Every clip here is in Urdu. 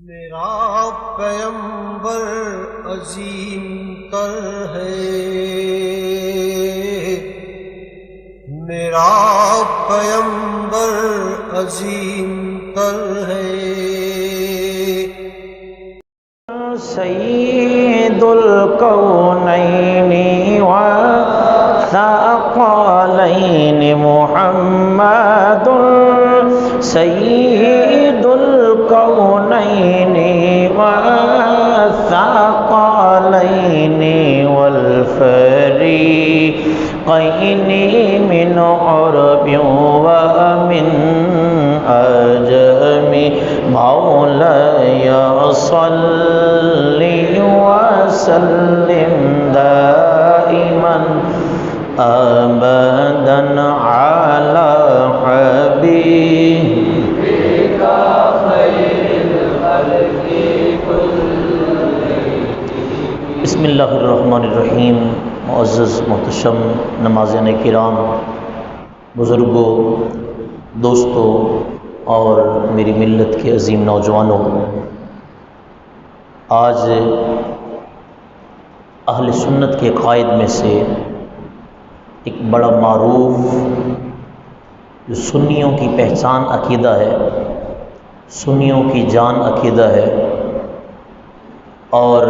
میرا پیمبر عظیم تر ہے، میرا پیمبر عظیم تر ہے۔ سید الکونین والثقلین محمد سید الکونین والثقلین والفریقین من عرب ومن عجم مولاي صل وسلم دائما ابدا على حبيبك خير الخلق كلهم۔ بسم اللہ الرحمن الرحیم۔ معزز محتشم نمازین کرام، بزرگوں، دوستوں اور میری ملت کے عظیم نوجوانوں، آج اہل سنت کے قائد میں سے ایک بڑا معروف جو سنیوں کی پہچان عقیدہ ہے، سنیوں کی جان عقیدہ ہے اور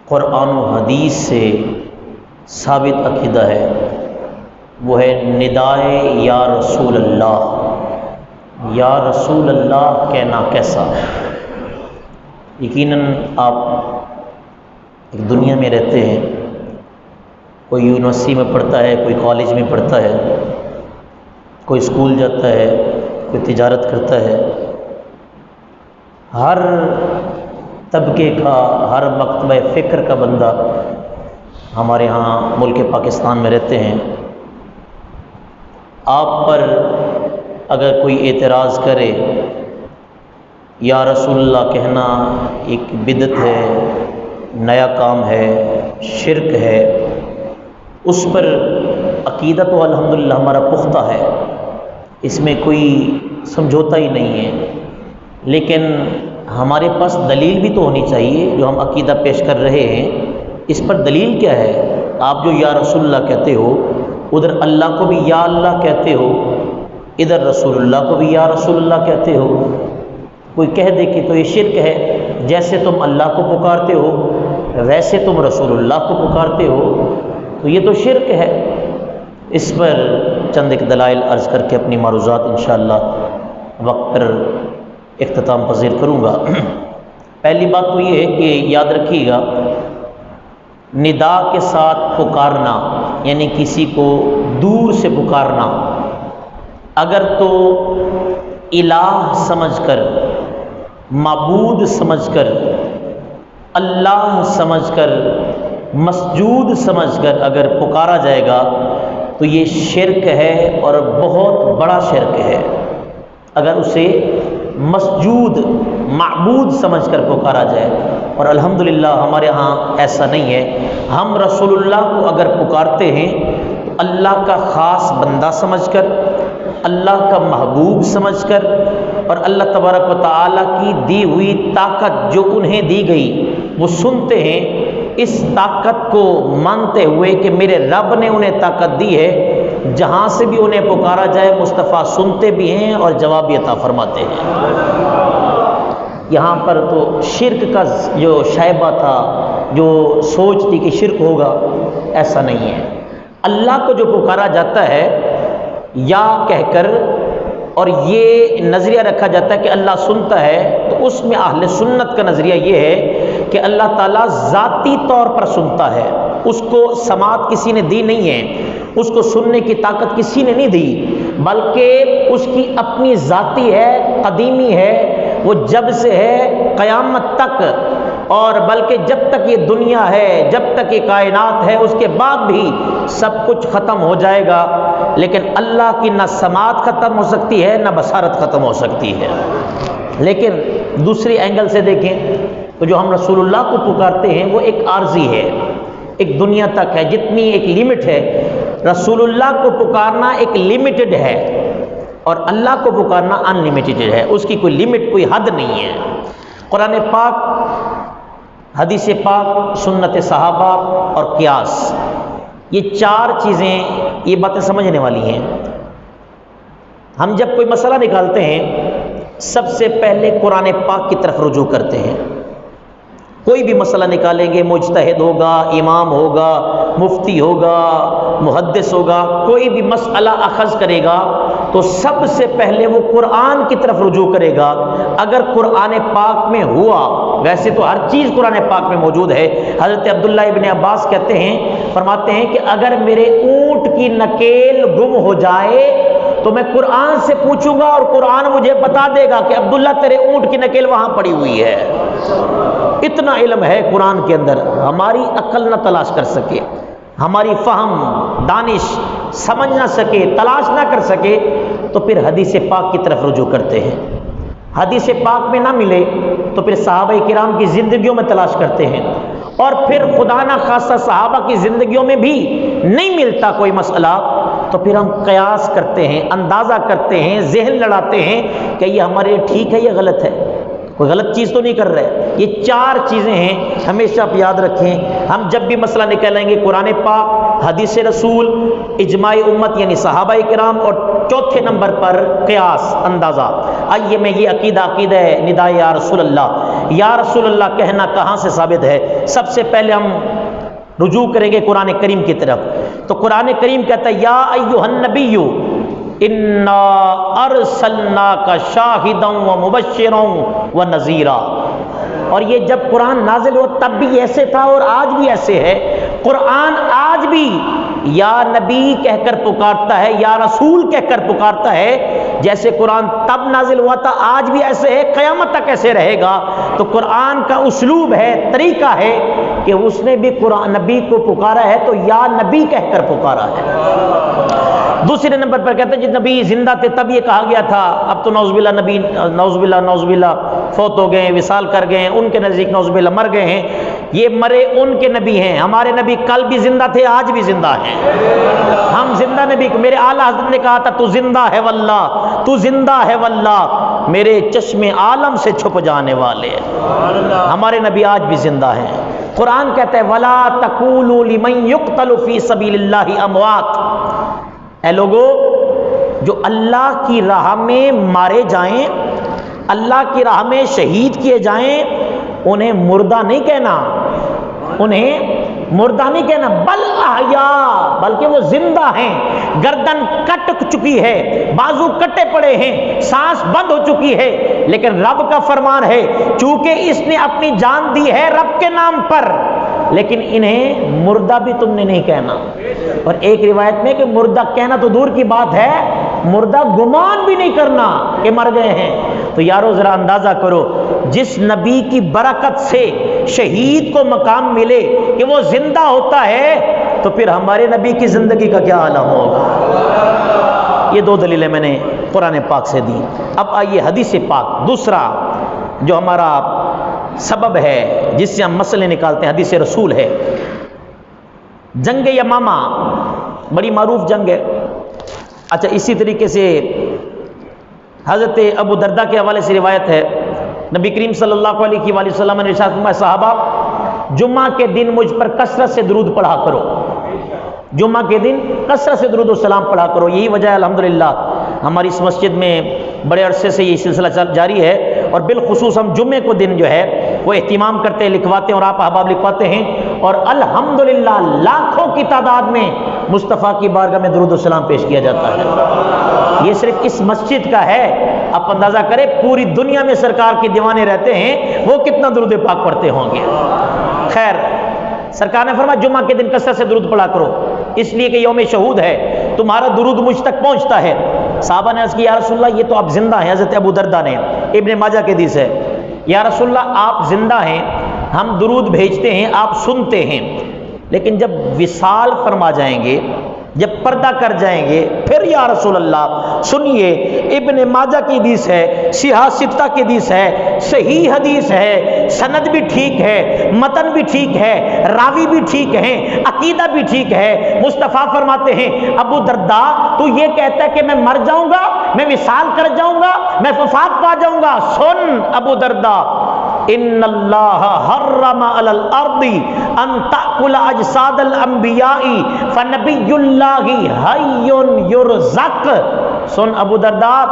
قرآن و حدیث سے ثابت عقیدہ ہے، وہ ہے ندائے یا رسول اللہ۔ یا رسول اللہ کہنا کیسا؟ یقیناً آپ ایک دنیا میں رہتے ہیں، کوئی یونیورسٹی میں پڑھتا ہے، کوئی کالج میں پڑھتا ہے، کوئی اسکول جاتا ہے، کوئی تجارت کرتا ہے، ہر طبقے کا، ہر مکتبہ فکر کا بندہ ہمارے ہاں ملک پاکستان میں رہتے ہیں۔ آپ پر اگر کوئی اعتراض کرے یا رسول اللہ کہنا ایک بدعت ہے، نیا کام ہے، شرک ہے، اس پر عقیدہ تو الحمدللہ ہمارا پختہ ہے، اس میں کوئی سمجھوتا ہی نہیں ہے، لیکن ہمارے پاس دلیل بھی تو ہونی چاہیے۔ جو ہم عقیدہ پیش کر رہے ہیں اس پر دلیل کیا ہے؟ آپ جو یا رسول اللہ کہتے ہو، ادھر اللہ کو بھی یا اللہ کہتے ہو، ادھر رسول اللہ کو بھی یا رسول اللہ کہتے ہو۔ کوئی کہہ دے کہ تو یہ شرک ہے، جیسے تم اللہ کو پکارتے ہو ویسے تم رسول اللہ کو پکارتے ہو، تو یہ تو شرک ہے۔ اس پر چند ایک دلائل عرض کر کے اپنی معروضات انشاءاللہ وقت پر اختتام پذیر کروں گا۔ پہلی بات تو یہ ہے کہ یاد رکھیے گا، ندا کے ساتھ پکارنا یعنی کسی کو دور سے پکارنا، اگر تو الہ سمجھ کر، معبود سمجھ کر، اللہ سمجھ کر، مسجود سمجھ کر اگر پکارا جائے گا تو یہ شرک ہے اور بہت بڑا شرک ہے۔ اگر اسے مسجود، معبود سمجھ کر پکارا جائے، اور الحمدللہ ہمارے ہاں ایسا نہیں ہے۔ ہم رسول اللہ کو اگر پکارتے ہیں تو اللہ کا خاص بندہ سمجھ کر، اللہ کا محبوب سمجھ کر، اور اللہ تبارک و تعالیٰ کی دی ہوئی طاقت جو انہیں دی گئی وہ سنتے ہیں، اس طاقت کو مانتے ہوئے کہ میرے رب نے انہیں طاقت دی ہے، جہاں سے بھی انہیں پکارا جائے مصطفیٰ سنتے بھی ہیں اور جواب بھی عطا فرماتے ہیں۔ یہاں پر تو شرک کا جو شائبہ تھا، جو سوچ تھی کہ شرک ہوگا، ایسا نہیں ہے۔ اللہ کو جو پکارا جاتا ہے یا کہہ کر اور یہ نظریہ رکھا جاتا ہے کہ اللہ سنتا ہے، تو اس میں اہل سنت کا نظریہ یہ ہے کہ اللہ تعالیٰ ذاتی طور پر سنتا ہے، اس کو سماعت کسی نے دی نہیں ہے، اس کو سننے کی طاقت کسی نے نہیں دی، بلکہ اس کی اپنی ذاتی ہے، قدیمی ہے، وہ جب سے ہے قیامت تک، اور بلکہ جب تک یہ دنیا ہے، جب تک یہ کائنات ہے، اس کے بعد بھی سب کچھ ختم ہو جائے گا، لیکن اللہ کی نہ سماعت ختم ہو سکتی ہے نہ بصارت ختم ہو سکتی ہے۔ لیکن دوسری اینگل سے دیکھیں تو جو ہم رسول اللہ کو پکارتے ہیں وہ ایک عارضی ہے، ایک دنیا تک ہے، جتنی ایک لیمٹ ہے۔ رسول اللہ کو پکارنا ایک لیمیٹڈ ہے، اور اللہ کو پکارنا ان لمیٹڈ ہے، اس کی کوئی لمٹ، کوئی حد نہیں ہے۔ قرآن پاک، حدیث پاک، سنت صحابہ اور قیاس، یہ چار چیزیں، یہ باتیں سمجھنے والی ہیں۔ ہم جب کوئی مسئلہ نکالتے ہیں سب سے پہلے قرآن پاک کی طرف رجوع کرتے ہیں۔ کوئی بھی مسئلہ نکالیں گے، مجتہد ہوگا، امام ہوگا، مفتی ہوگا، محدث ہوگا، کوئی بھی مسئلہ اخذ کرے گا تو سب سے پہلے وہ قرآن کی طرف رجوع کرے گا۔ اگر قرآن پاک میں ہوا، ویسے تو ہر چیز قرآن پاک میں موجود ہے۔ حضرت عبداللہ ابن عباس کہتے ہیں، فرماتے ہیں کہ اگر میرے اونٹ کی نکیل گم ہو جائے تو میں قرآن سے پوچھوں گا اور قرآن مجھے بتا دے گا کہ عبداللہ تیرے اونٹ کی نکیل وہاں پڑی ہوئی ہے۔ اتنا علم ہے قرآن کے اندر، ہماری عقل نہ تلاش کر سکے، ہماری فہم، دانش سمجھ نہ سکے، تلاش نہ کر سکے، تو پھر حدیث پاک کی طرف رجوع کرتے ہیں۔ حدیث پاک میں نہ ملے تو پھر صحابہ کرام کی زندگیوں میں تلاش کرتے ہیں، اور پھر خدا نہ خاصہ صحابہ کی زندگیوں میں بھی نہیں ملتا کوئی مسئلہ تو پھر ہم قیاس کرتے ہیں، اندازہ کرتے ہیں، ذہن لڑاتے ہیں کہ یہ ہمارے لیے ٹھیک ہے یا غلط ہے، کوئی غلط چیز تو نہیں کر رہے۔ یہ چار چیزیں ہیں، ہمیشہ آپ یاد رکھیں۔ ہم جب بھی مسئلہ نکالیں گے قرآن پاک، حدیث رسول، اجماع امت یعنی صحابہ کرام، اور چوتھے نمبر پر قیاس، اندازہ۔ آئیے میں یہ عقیدہ ہے نداء یا رسول اللہ، یا رسول اللہ کہنا کہاں سے ثابت ہے؟ سب سے پہلے ہم رجوع کریں گے قرآن کریم کی طرف۔ تو قرآن کریم کہتا ہے یا ایھا النبی انا ارسلناک شاہدا ومبشرا ونذیرا۔ اور یہ جب قرآن نازل ہو تب بھی ایسے تھا اور آج بھی ایسے ہے۔ قرآن آج بھی یا نبی کہہ کر پکارتا ہے، یا رسول کہہ کر پکارتا ہے، جیسے قرآن تب نازل ہوا تھا آج بھی ایسے ہے، قیامت تک ایسے رہے گا۔ تو قرآن کا اسلوب ہے، طریقہ ہے کہ اس نے بھی قرآن نبی کو پکارا ہے تو یا نبی کہہ کر پکارا ہے۔ دوسرے نمبر پر کہتے ہیں جب نبی زندہ تھے تب یہ کہا گیا تھا، اب تو نعوذ باللہ نبی نعوذ باللہ فوت ہو گئے ہیں، وصال کر گئے ہیں، ان کے نزدیک نعوذ باللہ مر گئے ہیں۔ یہ مرے ان کے نبی ہیں، ہمارے نبی کل بھی زندہ تھے، آج بھی زندہ ہیں۔ ہم زندہ نبی کو، میرے اعلیٰ حضرت نے کہا تھا تو زندہ ہے واللہ، تو زندہ ہے واللہ، میرے چشم عالم سے چھپ جانے والے۔ ہمارے نبی آج بھی زندہ ہیں۔ قرآن کہتا ہے وَلَا تَقُولُوا لِمَن يُقْتَلُ فِي سَبِيلِ اللَّهِ أَمْوَاتٌ۔ اے لوگو، جو اللہ کی راہ میں مارے جائیں، اللہ کی راہ میں شہید کیے جائیں، انہیں مردہ نہیں کہنا، انہیں مردہ نہیں کہنا، بل احیاء، بلکہ وہ زندہ ہیں۔ گردن کٹ چکی ہے، بازو کٹے پڑے ہیں، سانس بند ہو چکی ہے، لیکن رب کا فرمان ہے چونکہ اس نے اپنی جان دی ہے رب کے نام پر، لیکن انہیں مردہ بھی تم نے نہیں کہنا۔ اور ایک روایت میں کہ مردہ کہنا تو دور کی بات ہے، مردہ گمان بھی نہیں کرنا کہ مر گئے ہیں۔ تو یارو ذرا اندازہ کرو، جس نبی کی برکت سے شہید کو مقام ملے کہ وہ زندہ ہوتا ہے، تو پھر ہمارے نبی کی زندگی کا کیا عالم ہوگا۔ یہ دو دلیلیں میں نے قرآن پاک سے دی۔ اب آئیے حدیث پاک، دوسرا جو ہمارا سبب ہے جس سے ہم مسئلے نکالتے ہیں، حدیث رسول ہے۔ جنگ یمامہ بڑی معروف جنگ ہے۔ اچھا، اسی طریقے سے حضرت ابو دردہ کے حوالے سے روایت ہے، نبی کریم صلی اللہ علیہ وآلہ وسلم نے ارشاد فرمایا صحابہ جمعہ کے دن مجھ پر کثرت سے درود پڑھا کرو، جمعہ کے دن کثرت سے درود و سلام پڑھا کرو۔ یہی وجہ ہے الحمدللہ ہماری اس مسجد میں بڑے عرصے سے یہ سلسلہ جاری ہے، اور بالخصوص ہم جمعے کو دن جو ہے وہ اہتمام کرتے ہیں، لکھواتے ہیں، اور آپ احباب لکھواتے ہیں، اور الحمدللہ لاکھوں کی تعداد میں مصطفیٰ کی بارگاہ میں درود و سلام پیش کیا جاتا ہے۔ یہ صرف اس مسجد کا ہے، آپ اندازہ کریں پوری دنیا میں سرکار کے دیوانے رہتے ہیں، وہ کتنا درود پاک پڑھتے ہوں گے۔ خیر، سرکار نے فرمایا جمعہ کے دن کثرت سے درود پڑھا کرو، اس لیے کہ یوم شہود ہے، تمہارا درود مجھ تک پہنچتا ہے۔ صحابہ نے عرض کی یا رسول اللہ یہ تو آپ زندہ ہیں، حضرت ابو دردہ نے، ابن ماجہ کے حدیث ہے، یا رسول اللہ آپ زندہ ہیں، ہم درود بھیجتے ہیں، آپ سنتے ہیں، لیکن جب وصال فرما جائیں گے جب پردہ کر جائیں گے پھر یا رسول اللہ سنیے، ابن ماجہ کی حدیث ہے، صحاح ستہ کی حدیث ہے، صحیح حدیث ہے، سند بھی ٹھیک ہے، متن بھی ٹھیک ہے، راوی بھی ٹھیک ہے، عقیدہ بھی ٹھیک ہے۔ مصطفیٰ فرماتے ہیں ابو درداء تو یہ کہتا ہے کہ میں مر جاؤں گا، میں وصال کر جاؤں گا، میں وفات پا جاؤں گا۔ سن ابو درداء، ان اللہ حرم علی الارض ان تأکل اجساد الانبیاء فنبی اللہ حی یرزق۔ سن ابو درداء،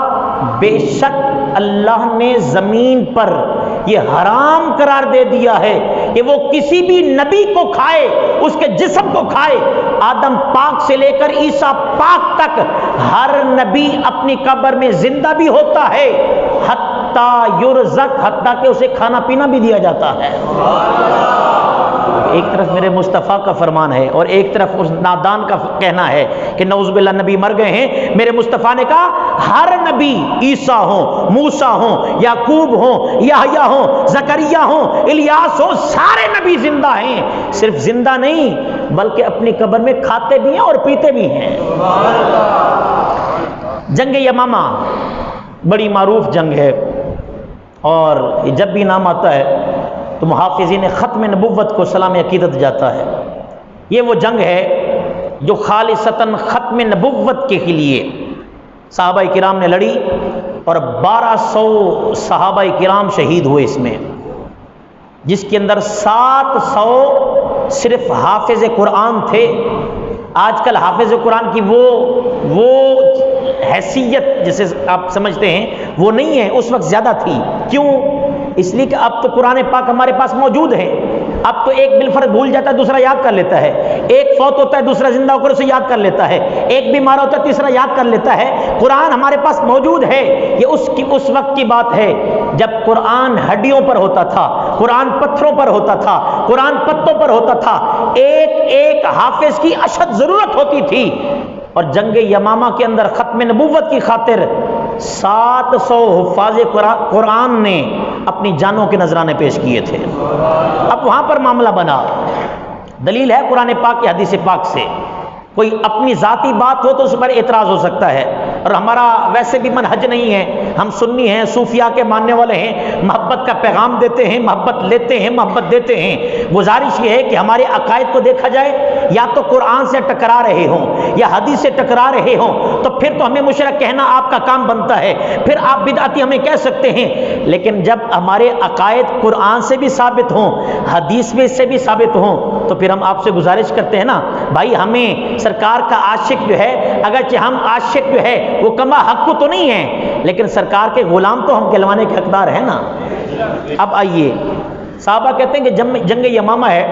بے شک اللہ نے زمین پر یہ حرام قرار دے دیا ہے کہ وہ کسی بھی نبی کو کھائے، اس کے جسم کو کھائے۔ آدم پاک سے لے کر عیسیٰ پاک تک ہر نبی اپنی قبر میں زندہ بھی ہوتا ہے، حتیٰ یرزق، حتیٰ کہ اسے کھانا پینا بھی دیا جاتا ہے۔ ایک طرف میرے مصطفیٰ کا فرمان ہے اور ایک طرف اس نادان کا کہنا ہے کہ نعوذ باللہ نبی مر گئے ہیں۔ میرے مصطفیٰ نے کہا ہر نبی، عیسیٰ ہوں، موسیٰ ہوں، یعقوب ہوں، یحییٰ ہوں، زکریا ہوں، الیاس ہوں، سارے نبی زندہ ہیں۔ صرف زندہ نہیں بلکہ اپنی قبر میں کھاتے بھی ہیں اور پیتے بھی ہیں۔ جنگ یمامہ بڑی معروف جنگ ہے اور جب بھی نام آتا ہے تو محافظین ختم نبوت کو سلام عقیدت جاتا ہے۔ یہ وہ جنگ ہے جو خالصتاً ختم نبوت کے لیے صحابہ کرام نے لڑی اور 1200 صحابہ کرام شہید ہوئے اس میں، جس کے اندر 700 صرف حافظ قرآن تھے۔ آج کل حافظ قرآن کی وہ حیثیت جسے آپ سمجھتے ہیں وہ نہیں ہے، اس وقت زیادہ تھی۔ کیوں؟ اس لیے کہ اب تو قرآن پاک ہمارے پاس موجود ہے۔ اب تو ایک بالفرض بھول جاتا ہے دوسرا یاد کر لیتا ہے، ایک فوت ہوتا ہے دوسرا زندہ ہو کر اسے یاد کر لیتا ہے، ایک بیمار ہوتا ہے تیسرا یاد کر لیتا ہے۔ قرآن ہمارے پاس موجود ہے۔ یہ اس وقت کی بات ہے جب قرآن ہڈیوں پر ہوتا تھا، قرآن پتھروں پر ہوتا تھا، قرآن پتوں پر ہوتا تھا، ایک ایک حافظ کی اشد ضرورت ہوتی تھی۔ اور جنگ یمامہ کے اندر ختم نبوت کی خاطر 700 حفاظ قرآن نے اپنی جانوں کے نذرانے پیش کیے تھے۔ اب وہاں پر معاملہ بنا، دلیل ہے قرآن پاک کی حدیث پاک سے۔ کوئی اپنی ذاتی بات ہو تو اس پر اعتراض ہو سکتا ہے، اور ہمارا ویسے بھی منہج نہیں ہے، ہم سنی ہیں، صوفیاء کے ماننے والے ہیں، محبت کا پیغام دیتے ہیں، محبت لیتے ہیں، محبت دیتے ہیں۔ گزارش یہ ہے کہ ہمارے عقائد کو دیکھا جائے، یا تو قرآن سے ٹکرا رہے ہوں یا حدیث سے ٹکرا رہے ہوں تو پھر تو ہمیں مشرک کہنا آپ کا کام بنتا ہے، پھر آپ بدعتی ہمیں کہہ سکتے ہیں۔ لیکن جب ہمارے عقائد قرآن سے بھی ثابت ہوں، حدیث میں سے بھی ثابت ہوں، تو پھر ہم آپ سے گزارش کرتے ہیں نا بھائی، ہمیں سرکار کا عاشق جو ہے، اگرچہ ہم عاشق جو ہے وہ کما حق کو تو نہیں ہے، لیکن سرکار کے غلام تو ہم کہلوانے کے حقدار ہیں نا۔ اب آئیے، صحابہ کہتے ہیں کہ جنگ یمامہ ہے،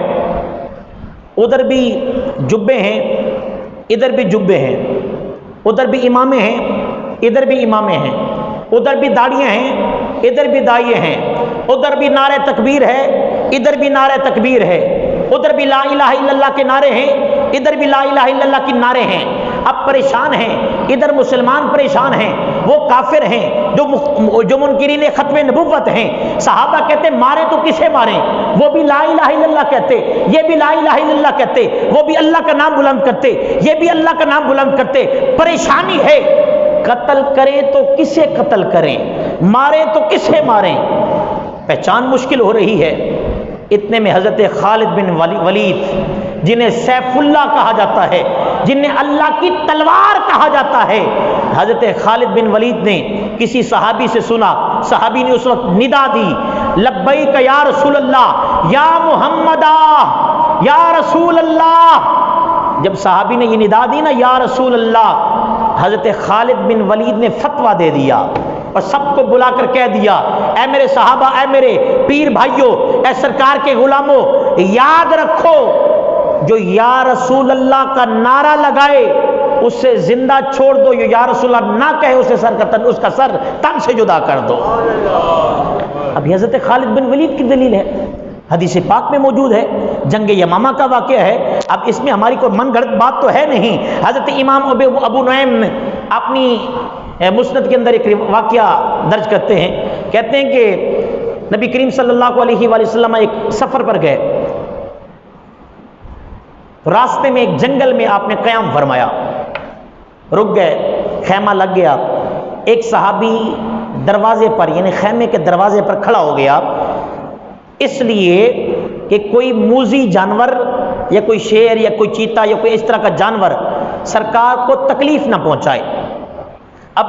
ادھر بھی جبے ہیں، ادھر بھی جبے ہیں، ادھر بھی امامے ہیں، ادھر بھی امامے ہیں، ادھر بھی داڑیاں ہیں، ادھر بھی داڑیے ہیں، ادھر بھی نعرہ تکبیر ہے، ادھر بھی نعرہ تکبیر ہے، ادھر بھی لا الہ الا اللہ کے نعرے ہیں، ادھر بھی لا الہ الا اللہ کے نعرے ہیں۔ اب پریشان ہیں، ادھر مسلمان پریشان ہیں، وہ کافر ہیں جو منکرین ختم نبوت ہیں۔ صحابہ کہتے مارے تو کسے ماریں؟ وہ بھی لا الہ الا اللہ کہتے، یہ بھی لا الہ الا اللہ کہتے، وہ بھی اللہ کا نام بلند کرتے، یہ بھی اللہ کا نام بلند کرتے۔ پریشانی ہے، قتل کریں تو کسے قتل کریں، ماریں تو کسے ماریں، پہچان مشکل ہو رہی ہے۔ اتنے میں حضرت خالد بن ولید، جنہیں سیف اللہ کہا جاتا ہے، جنہیں اللہ کی تلوار کہا جاتا ہے، حضرت خالد بن ولید نے کسی صحابی سے سنا، صحابی نے اس وقت ندا دی، لبیک یا رسول اللہ، یا محمدہ، یا رسول اللہ۔ جب صحابی نے یہ ندا دی نا یا رسول اللہ، حضرت خالد بن ولید نے فتویٰ دے دیا اور سب کو بلا کر کہہ دیا، اے میرے صحابہ، اے میرے پیر بھائیوں، اے سرکار کے غلاموں، یاد رکھو جو یا رسول اللہ کا نعرہ لگائے اسے زندہ چھوڑ دو، جو یا رسول اللہ نہ کہے اسے اس کا سر تن سے جدا کر دو۔ اب حضرت خالد بن ولید کی دلیل ہے، حدیث پاک میں موجود ہے، جنگ یمامہ کا واقعہ ہے۔ اب اس میں ہماری کوئی من گھڑت بات تو ہے نہیں۔ حضرت امام ابو نعیم نے اپنی مسند کے اندر ایک واقعہ درج کرتے ہیں، کہتے ہیں کہ نبی کریم صلی اللہ علیہ وآلہ وسلم ایک سفر پر گئے، تو راستے میں ایک جنگل میں آپ نے قیام فرمایا، رک گئے، خیمہ لگ گیا، ایک صحابی دروازے پر یعنی خیمے کے دروازے پر کھڑا ہو گیا، اس لیے کہ کوئی موذی جانور یا کوئی شیر یا کوئی چیتا یا کوئی اس طرح کا جانور سرکار کو تکلیف نہ پہنچائے۔ اب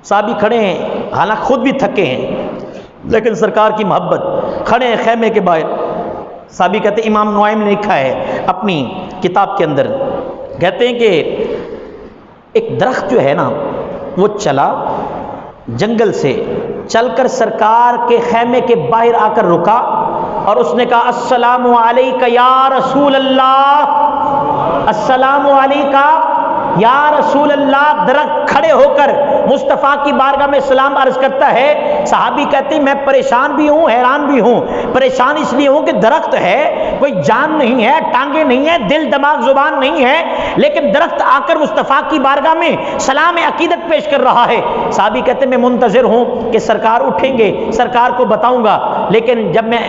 صحابی کھڑے ہیں، حالانکہ خود بھی تھکے ہیں، لیکن سرکار کی محبت، کھڑے ہیں خیمے کے باہر۔ صحابی کہتے ہیں، امام نعیم نے لکھا ہے اپنی کتاب کے اندر، کہتے ہیں کہ ایک درخت جو ہے نا وہ چلا جنگل سے چل کر سرکار کے خیمے کے باہر آ کر رکا اور اس نے کہا السلام علیکہ یا رسول اللہ، السلام علیکہ یا رسول اللہ۔ درخت کھڑے ہو کر مصطفیٰ کی بارگاہ میں سلام عرض کرتا ہے۔ صحابی کہتے ہیں میں پریشان بھی ہوں، حیران بھی ہوں۔ پریشان اس لیے ہوں کہ درخت ہے، کوئی جان نہیں ہے، ٹانگیں نہیں ہے، دل دماغ زبان نہیں ہے، لیکن درخت آ کر مصطفیٰ کی بارگاہ میں سلام عقیدت پیش کر رہا ہے۔ صحابی کہتے ہیں میں منتظر ہوں کہ سرکار اٹھیں گے، سرکار کو بتاؤں گا، لیکن جب میں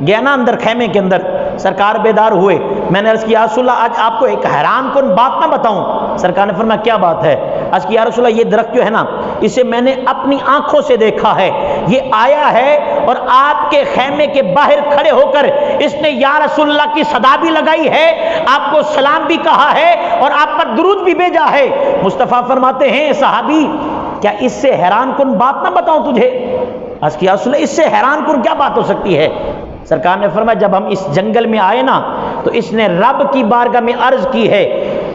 گیا نا اندر خیمے کے اندر، سرکار بیدار ہوئے، میں نے عرض کیا یا رسول اللہ آج آپ کو ایک حیران کن بات نہ بتاؤں؟ سرکار نے فرمایا کیا بات ہے؟ عرض کیا یا رسول اللہ یہ درخت جو ہے نا اسے میں نے اپنی آنکھوں سے دیکھا ہے، یہ آیا ہے اور آپ کے خیمے کے باہر کھڑے ہو کر اس نے یا رسول اللہ کی صدا بھی لگائی ہے، آپ کو سلام بھی کہا ہے اور آپ پر درود بھی بھیجا ہے۔ مصطفیٰ فرماتے ہیں صحابی کیا اس سے حیران کن بات نہ بتاؤں تجھے؟ عرض کیا یا رسول اللہ اس سے حیران کن کیا بات ہو سکتی ہے؟ سرکار نے فرمایا جب ہم اس جنگل میں آئے نا تو اس نے رب کی بارگاہ میں عرض کی ہے،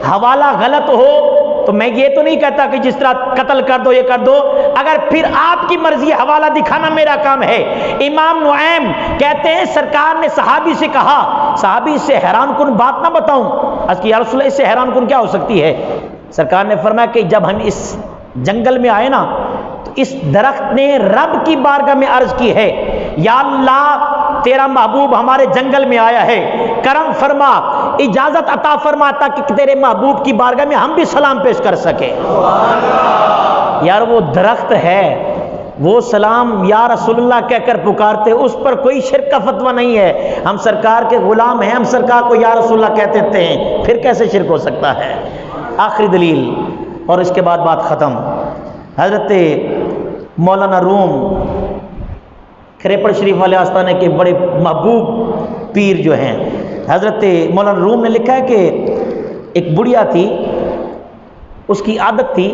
حوالہ غلط ہو تو میں یہ تو نہیں کہتا کہ جس طرح قتل کر دو یہ کر دو، اگر پھر آپ کی مرضی حوالہ دکھانا میرا کام ہے۔ امام نعیم کہتے ہیں سرکار نے صحابی سے کہا صحابی اس سے حیران کن بات نہ بتاؤں؟ عرض کی یا رسول اللہ اس سے حیران کن کیا ہو سکتی ہے؟ سرکار نے فرمایا کہ جب ہم اس جنگل میں آئے نا تو اس درخت نے رب کی بارگاہ میں عرض کی ہے یا اللہ تیرا محبوب ہمارے جنگل میں آیا ہے، کرم فرما، اجازت عطا فرما تاکہ تیرے محبوب کی بارگاہ میں ہم بھی سلام پیش کر سکیں۔ یار وہ درخت ہے، وہ سلام یا رسول اللہ کہہ کر پکارتے، اس پر کوئی شرک کا فتویٰ نہیں ہے، ہم سرکار کے غلام ہیں، ہم سرکار کو یا رسول اللہ کہتے تھے، پھر کیسے شرک ہو سکتا ہے؟ آخری دلیل اور اس کے بعد بات ختم۔ حضرت مولانا روم کھریپڑ شریف والے آستانے کے بڑے محبوب پیر جو ہیں، حضرت مولانا روم نے لکھا ہے کہ ایک بڑھیا تھی، اس کی عادت تھی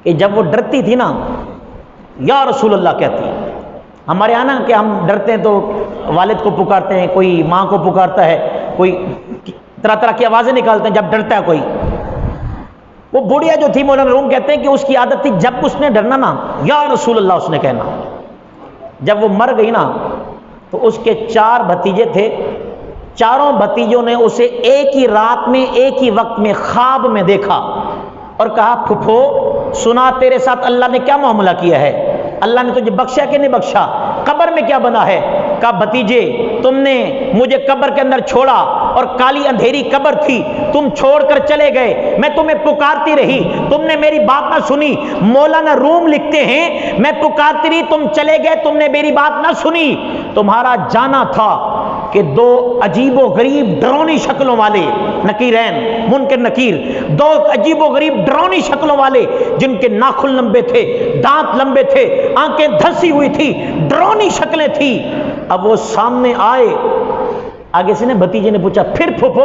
کہ جب وہ ڈرتی تھی نا یا رسول اللہ کہتی۔ ہمارے یہاں نا کہ ہم ڈرتے ہیں تو والد کو پکارتے ہیں، کوئی ماں کو پکارتا ہے، کوئی طرح طرح کی آوازیں نکالتے ہیں جب ڈرتا ہے کوئی۔ وہ بڑھیا جو تھی مولانا روم کہتے ہیں کہ اس کی عادت تھی جب اس نے ڈرنا نا یا رسول اللہ اس نے کہنا۔ جب وہ مر گئی نا تو اس کے 4 بھتیجے تھے، چاروں بھتیجوں نے اسے ایک ہی رات میں ایک ہی وقت میں خواب میں دیکھا اور کہا پھپھو سنا تیرے ساتھ اللہ نے کیا معاملہ کیا ہے، اللہ نے تجھے بخشا کہ نہیں بخشا، قبر میں کیا بنا ہے؟ کہا بھتیجے تم نے مجھے قبر کے اندر چھوڑا اور کالی اندھیری قبر تھی، تم چھوڑ کر چلے گئے، میں تمہیں پکارتی رہی، تم نے میری بات نہ سنی۔ مولانا روم لکھتے ہیں میں پکارتی رہی، تم چلے گئے، تم نے میری بات نہ سنی۔ تمہارا جانا تھا کہ 2 عجیب و غریب ڈرونی شکلوں والے نکیرین منکر نکیر، 2 عجیب و غریب ڈرونی شکلوں والے جن کے ناخن لمبے تھے، دانت لمبے تھے، آنکھیں دھنسی ہوئی تھی، ڈرونی شکلیں تھی۔ اب وہ سامنے آئے، آگے سے نے بھتیجے نے پوچھا پھر پھوپھو؟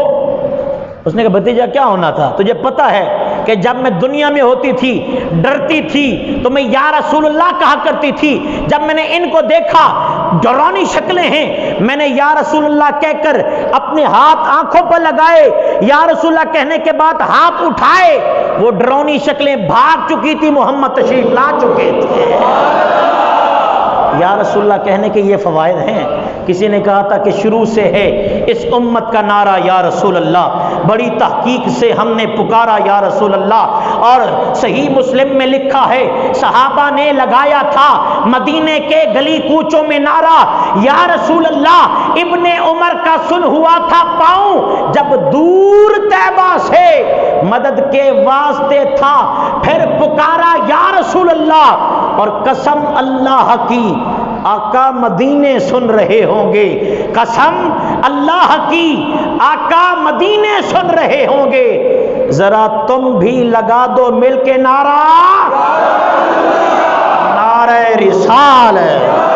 اس نے کہا بھتیجا کیا ہونا تھا، تجھے پتا ہے کہ جب میں دنیا میں ہوتی تھی ڈرتی تھی تو میں یا رسول اللہ کہا کرتی تھی، جب میں نے ان کو دیکھا ڈرونی شکلیں ہیں، میں نے یا رسول اللہ کہہ کر اپنے ہاتھ آنکھوں پر لگائے، یا رسول اللہ کہنے کے بعد ہاتھ اٹھائے، وہ ڈرونی شکلیں بھاگ چکی تھی، محمد تشریف لا چکے تھے۔ یا رسول اللہ کہنے کے یہ فوائد ہیں۔ کسی نے کہا تھا کہ شروع سے ہے اس امت کا نعرہ یا رسول اللہ، بڑی تحقیق سے ہم نے پکارا یا رسول اللہ، اور صحیح مسلم میں لکھا ہے صحابہ نے لگایا تھا مدینے کے گلی کوچوں میں نعرہ یا رسول اللہ۔ ابن عمر کا سن ہوا تھا پاؤں جب دور طیبہ سے مدد کے واسطے تھا، پھر پکارا یا رسول اللہ، اور قسم اللہ کی آقا مدینے سن رہے ہوں گے، قسم اللہ کی، آقا مدینے سن رہے ہوں گے، ذرا تم بھی لگا دو مل کے نعرہ، نعرہ رسالت۔